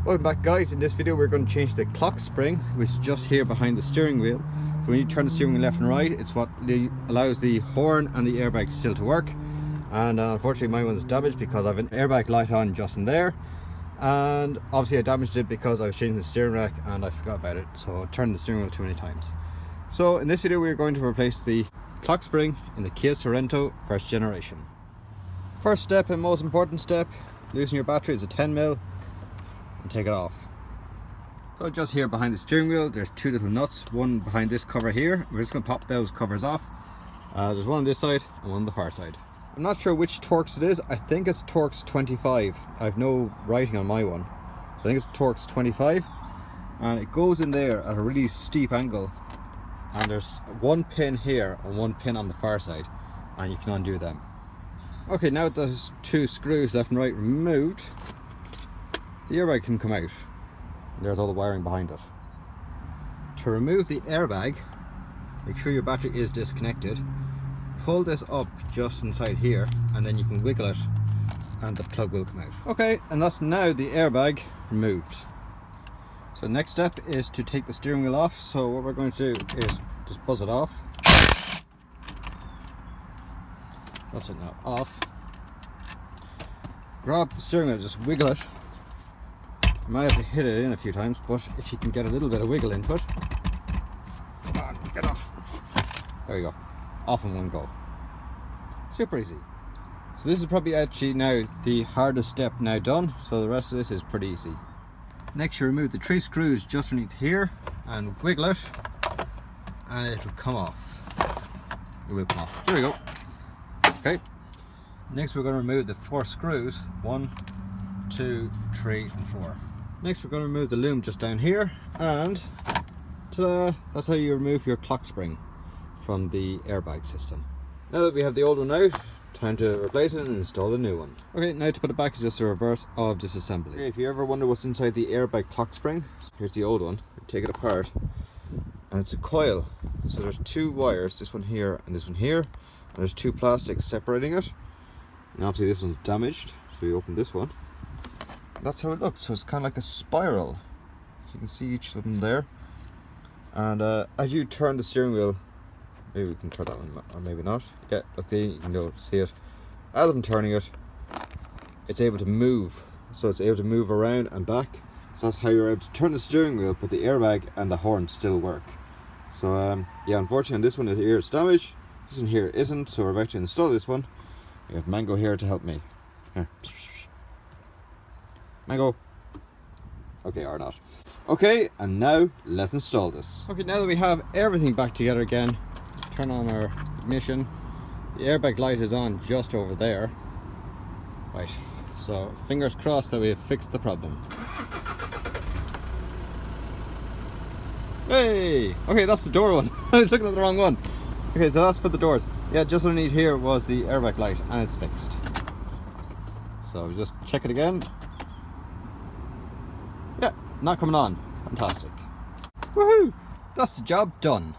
Welcome back, guys. In this video we're going to change the clock spring, which is just here behind the steering wheel. So when you turn the steering wheel left and right, it's what allows the horn and the airbag still to work. And unfortunately my one's damaged because I have an airbag light on just in there, and obviously I damaged it because I was changing the steering rack and I forgot about it, so I turned the steering wheel too many times. So in this video we're going to replace the clock spring in the Kia Sorento first generation. First step and most important step, loosen your battery. Is a 10mm and take it off. So just here behind the steering wheel there's two little nuts, one behind this cover here. We're just going to pop those covers off. There's one on this side and one on the far side. I'm not sure which Torx it is. I think it's Torx 25. I have no writing on my one. I think it's Torx 25, and it goes in there at a really steep angle, and there's one pin here and one pin on the far side, and you can undo them. Okay, now that there's two screws left and right removed, the airbag can come out. And there's all the wiring behind it. To remove the airbag, make sure your battery is disconnected. Pull this up just inside here, and then you can wiggle it and the plug will come out. Okay, and that's now the airbag removed. So next step is to take the steering wheel off. So what we're going to do is just buzz it off. That's it now off. Grab the steering wheel, just wiggle it. You might have to hit it in a few times, but if you can get a little bit of wiggle into it. Come on, get off. There you go. Off in one go. Super easy. So this is probably actually now the hardest step now done, so the rest of this is pretty easy. Next you remove the three screws just underneath here and wiggle it, and it'll come off. It will come off. There we go. Okay. Next we're going to remove the 4 screws. 1, 2, 3 and 4. Next we're going to remove the loom just down here, and ta-da! That's how you remove your clock spring from the airbag system. Now that we have the old one out, time to replace it and install the new one. Okay, now to put it back is just a reverse of disassembly. Okay, if you ever wonder what's inside the airbag clock spring, here's the old one. Take it apart, and it's a coil. So there's 2 wires, this one here and this one here, and there's 2 plastics separating it. And obviously this one's damaged, so we open this one. That's how it looks. So it's kind of like a spiral. You can see each of them there. And as you turn the steering wheel, maybe we can turn that one, or maybe not. Yeah, look there, you can see it. As I'm turning it, it's able to move. So it's able to move around and back. So that's how you're able to turn the steering wheel, but the airbag and the horn still work. So yeah, unfortunately this one here is damaged. This one here isn't, so we're about to install this one. We have Mango here to help me. Here. Mango. Okay, or not. Okay, and now let's install this. Okay, now that we have everything back together again, turn on our ignition. The airbag light is on just over there. Right, so fingers crossed that we have fixed the problem. Hey! Okay, that's the door one. I was looking at the wrong one. Okay, so that's for the doors. Yeah, just underneath here was the airbag light, and it's fixed. So we just check it again. Yeah, not coming on. Fantastic. Woohoo! That's the job done.